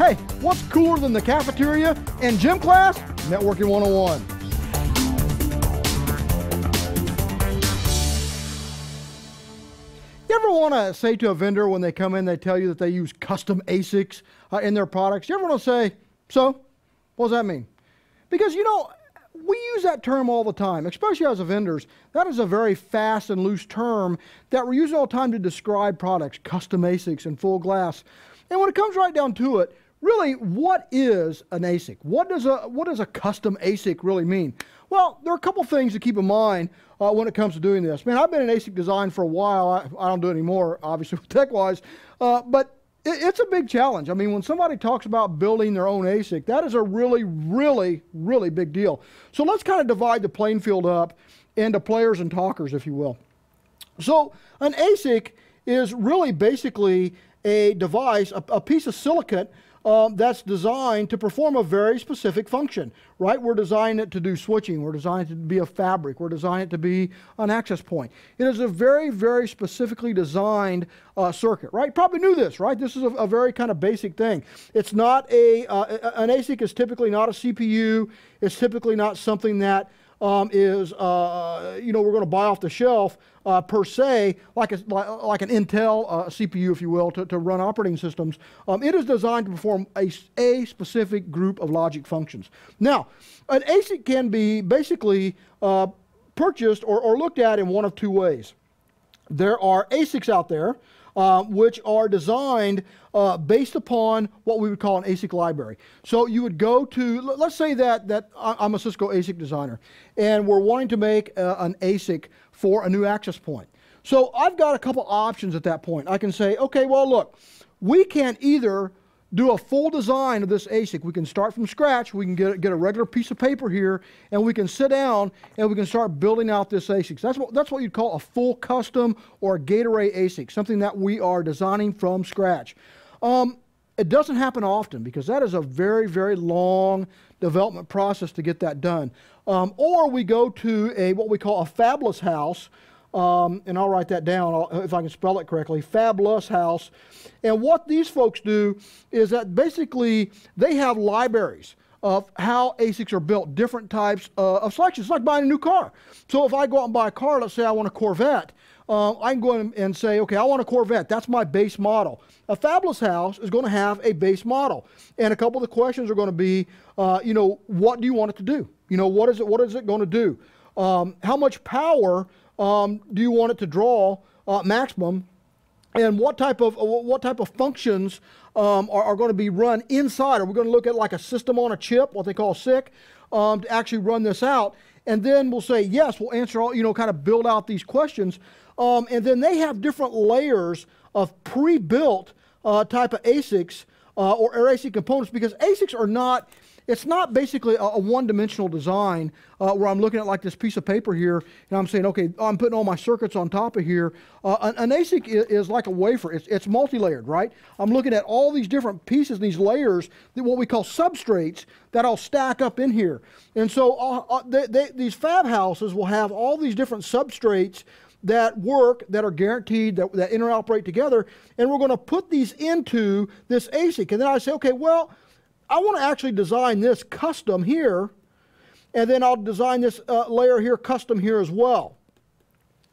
Hey, what's cooler than the cafeteria and gym class? Networking 101. You ever want to say to a vendor when they come in, they tell you that they use custom ASICs in their products? You ever want to say, so? What does that mean? Because, you know, we use that term all the time, especially as a vendors. That is a very fast and loose term that we're using all the time to describe products, custom ASICs and full glass. And when it comes right down to it, really, what is an ASIC? What does a custom ASIC really mean? Well, there are a couple things to keep in mind when it comes to doing this. Man, I've been in ASIC design for a while. I don't do it anymore, obviously, tech-wise, but it's a big challenge. I mean, when somebody talks about building their own ASIC, that is a really, really, really big deal. So let's kind of divide the playing field up into players and talkers, if you will. So an ASIC is really basically a device, a piece of silicon that's designed to perform a very specific function, right? We're designing it to do switching. We're designing it to be a fabric. We're designing it to be an access point. It is a very, very specifically designed circuit, right? You probably knew this, right? This is a very kind of basic thing. It's not an ASIC is typically not a CPU. It's typically not something that we're going to buy off the shelf per se, like an Intel CPU, if you will, to run operating systems. It is designed to perform a specific group of logic functions. Now, an ASIC can be basically purchased or looked at in one of two ways. There are ASICs out there which are designed based upon what we would call an ASIC library. So you would go to, let's say that I'm a Cisco ASIC designer, and we're wanting to make an ASIC for a new access point. So I've got a couple options at that point. I can say, okay, well, look, we can either do a full design of this ASIC. We can start from scratch. We can get a regular piece of paper here, and we can sit down and we can start building out this ASIC. So that's what you'd call a full custom or a gate array ASIC, something that we are designing from scratch. It doesn't happen often because that is a very, very long development process to get that done. Or we go to what we call a fabless house, and I'll write that down if I can spell it correctly, fabless house. And what these folks do is that basically they have libraries of how ASICs are built, different types of selections. It's like buying a new car. So if I go out and buy a car, let's say I want a Corvette, I can go in and say, okay, I want a Corvette. That's my base model. A fabless house is going to have a base model. And a couple of the questions are going to be, what do you want it to do? What is it going to do? How much power do you want it to draw maximum? And what type of functions are going to be run inside? Are we going to look at like a system on a chip, what they call SIC, to actually run this out? And then we'll say, yes, we'll answer all, kind of build out these questions. And then they have different layers of pre-built type of ASICs or ASIC components, because ASICs are not, it's not basically a one-dimensional design where I'm looking at like this piece of paper here and I'm saying, okay, I'm putting all my circuits on top of here. An ASIC is like a wafer. It's multi-layered, right? I'm looking at all these different pieces, these layers, what we call substrates, that all stack up in here. And so these fab houses will have all these different substrates that work, that are guaranteed, that interoperate together, and we're going to put these into this ASIC. And then I say, okay, well, I want to actually design this custom here, and then I'll design this layer here custom here as well.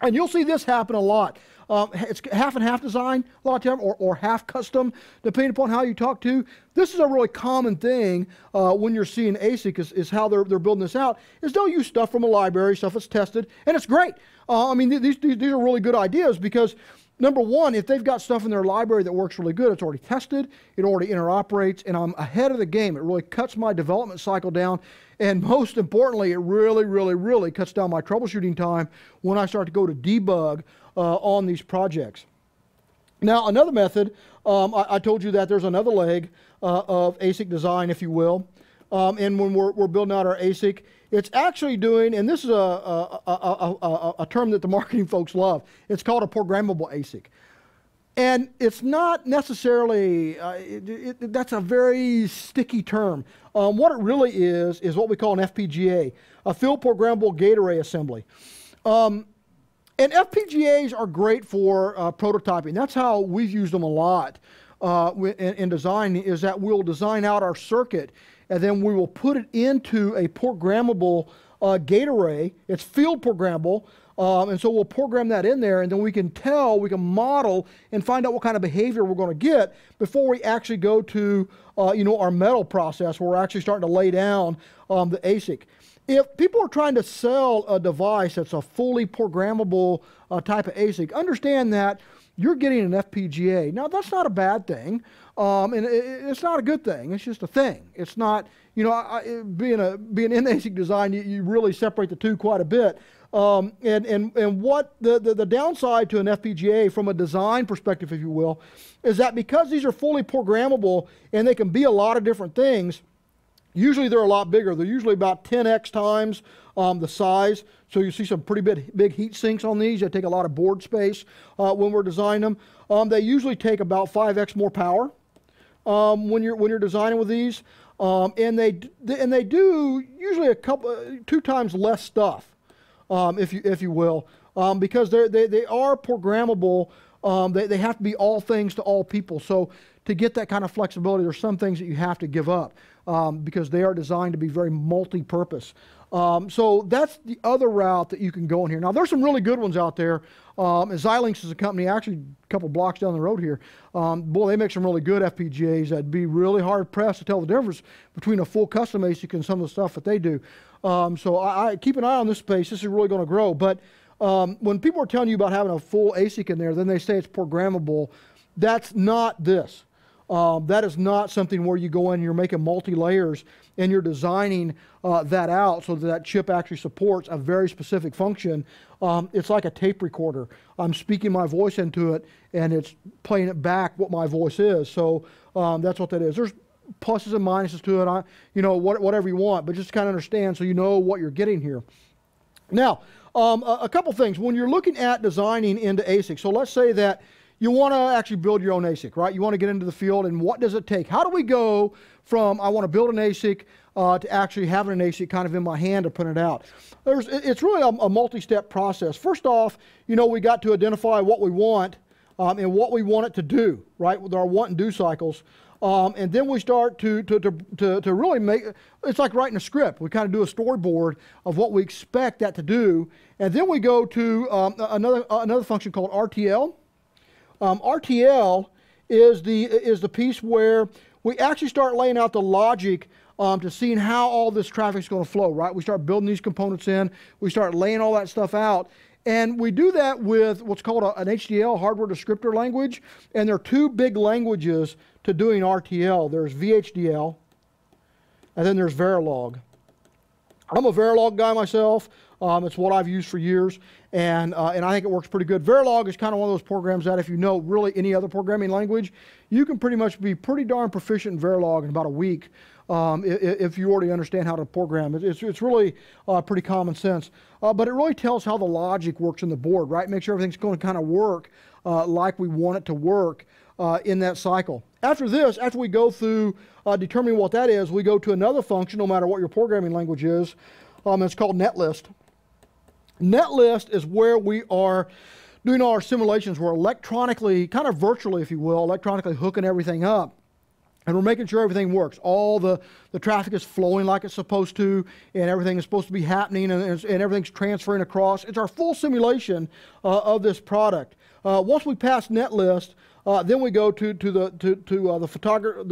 And you'll see this happen a lot. It's half and half design a lot of time, or half custom, depending upon how you talk to. This is a really common thing when you're seeing ASIC is how they're building this out, is they'll use stuff from a library, stuff that's tested, and it's great. I mean, these are really good ideas because, number one, if they've got stuff in their library that works really good, it's already tested, it already interoperates, and I'm ahead of the game. It really cuts my development cycle down, and most importantly, it really, really, really cuts down my troubleshooting time when I start to go to debug on these projects. Now, another method, I told you that there's another leg of ASIC design, if you will, and when we're building out our ASIC, it's actually doing, and this is a term that the marketing folks love, it's called a programmable ASIC. And it's not necessarily, that's a very sticky term. What it really is what we call an FPGA, a Field Programmable Gate Array Assembly. And FPGAs are great for prototyping. That's how we've used them a lot in designing is that we'll design out our circuit, and then we will put it into a programmable gate array. It's field programmable, and so we'll program that in there, and then we can model and find out what kind of behavior we're going to get before we actually go to our metal process, where we're actually starting to lay down the ASIC. If people are trying to sell a device that's a fully programmable type of ASIC, understand that you're getting an FPGA. Now, that's not a bad thing, and it's not a good thing. It's just a thing. It's not, being in ASIC design, you really separate the two quite a bit. And what the downside to an FPGA from a design perspective, if you will, is that because these are fully programmable and they can be a lot of different things, usually they're a lot bigger. They're usually about 10x times the size. So you see some pretty big heat sinks on these. They take a lot of board space when we're designing them. They usually take about 5x more power when you're designing with these, and they do usually 2 times less stuff, if you will, because they are programmable. They have to be all things to all people. So to get that kind of flexibility, there's some things that you have to give up because they are designed to be very multi-purpose. So that's the other route that you can go in here. Now, there's some really good ones out there. Xilinx is a company actually a couple blocks down the road here. Boy, they make some really good FPGAs that'd be really hard pressed to tell the difference between a full custom ASIC and some of the stuff that they do. So I keep an eye on this space. This is really going to grow. But when people are telling you about having a full ASIC in there, then they say it's programmable. That's not this. That is not something where you go in and you're making multi-layers and you're designing that out so that chip actually supports a very specific function. It's like a tape recorder. I'm speaking my voice into it and it's playing it back what my voice is. So that's what that is. There's pluses and minuses to it, whatever you want, but just kind of understand so you know what you're getting here. Now, a couple things. When you're looking at designing into ASIC, so let's say that you want to actually build your own ASIC, right? You want to get into the field, and what does it take? How do we go from I want to build an ASIC to actually having an ASIC kind of in my hand to print it out? It's really a multi-step process. First off, we got to identify what we want and what we want it to do, right? With our want and do cycles. And then we start to really make, it's like writing a script. We kind of do a storyboard of what we expect that to do. And then we go to another function called RTL. RTL is the piece where we actually start laying out the logic to seeing how all this traffic is going to flow, right? We start building these components in. We start laying all that stuff out. And we do that with what's called an HDL, hardware descriptor language. And there are 2 big languages to doing RTL. There's VHDL, and then there's Verilog. I'm a Verilog guy myself. It's what I've used for years, and I think it works pretty good. Verilog is kind of one of those programs that if you know really any other programming language, you can pretty much be pretty darn proficient in Verilog in about a week if you already understand how to program. It's really pretty common sense, but it really tells how the logic works in the board, right? Make sure everything's going to kind of work like we want it to work in that cycle. After we go through determining what that is, we go to another function, no matter what your programming language is. It's called netlist. Netlist is where we are doing all our simulations. We're electronically, kind of virtually, if you will, electronically hooking everything up. And we're making sure everything works. All the traffic is flowing like it's supposed to, and everything is supposed to be happening, and everything's transferring across. It's our full simulation of this product. Once we pass netlist, then we go to the photography,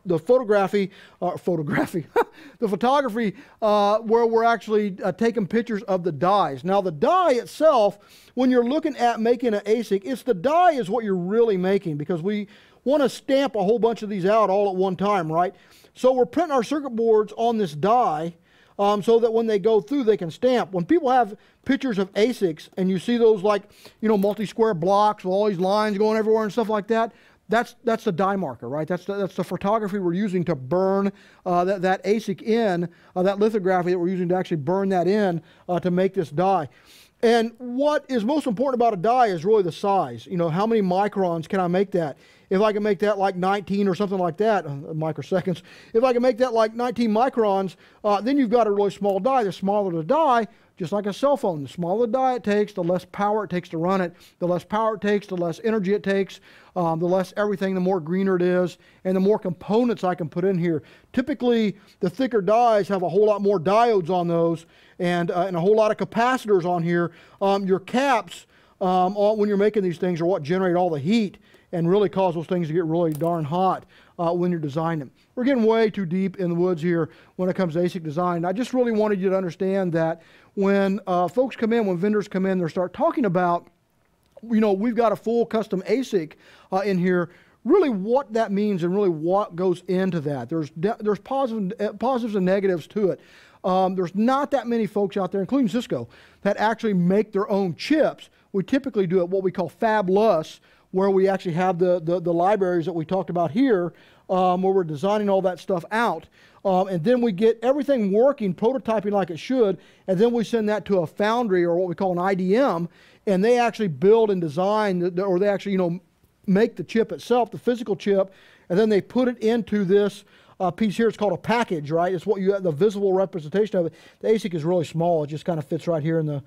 the photography where we're actually taking pictures of the dies. Now the die itself, when you're looking at making an ASIC, it's the die is what you're really making, because we want to stamp a whole bunch of these out all at one time, right? So we're printing our circuit boards on this die so that when they go through, they can stamp. When people have pictures of ASICs and you see those like, multi-square blocks with all these lines going everywhere and stuff like that, that's the die marker, right? That's the photography we're using to burn that ASIC in, that lithography that we're using to actually burn that in to make this die. And what is most important about a die is really the size. How many microns can I make that? if I can make that like 19 or something like that, microseconds, if I can make that like 19 microns, then you've got a really small die. The smaller the die, just like a cell phone, the smaller the die it takes, the less power it takes to run it. The less power it takes, the less energy it takes, the less everything, the more greener it is, and the more components I can put in here. Typically, the thicker dies have a whole lot more diodes on those and a whole lot of capacitors on here. Your caps, when you're making these things, are what generate all the heat and really cause those things to get really darn hot when you're designing them. We're getting way too deep in the woods here when it comes to ASIC design. I just really wanted you to understand that when folks come in, when vendors come in, they start talking about, you know, we've got a full custom ASIC in here, really what that means and really what goes into that. There's positives and negatives to it. There's not that many folks out there, including Cisco, that actually make their own chips. We typically do it what we call fabless, where we actually have the libraries that we talked about here, where we're designing all that stuff out. And then we get everything working, prototyping like it should, and then we send that to a foundry or what we call an IDM, and they actually build and design, or they actually, you know, make the chip itself, the physical chip, and then they put it into this piece here. It's called a package, right? It's what you have, the visible representation of it. The ASIC is really small. It just kind of fits right here in the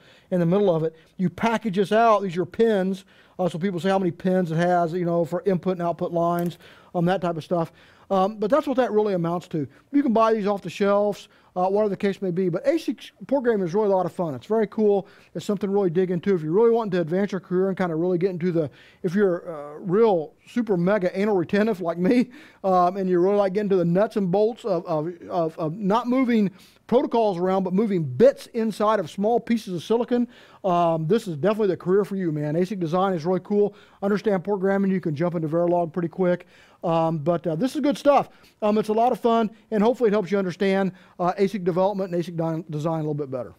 middle of it. You package this out. These are pins. So people say how many pins it has, you know, for input and output lines, that type of stuff. But that's what that really amounts to. You can buy these off the shelves, whatever the case may be. But ASIC programming is really a lot of fun. It's very cool. It's something to really dig into. If you're really wanting to advance your career and kind of really get into if you're real super mega anal retentive like me, and you really like getting to the nuts and bolts of not moving protocols around, but moving bits inside of small pieces of silicon, this is definitely the career for you, man. ASIC design is really cool. Understand programming, you can jump into Verilog pretty quick. But this is good stuff. It's a lot of fun, and hopefully it helps you understand ASIC development and ASIC design a little bit better.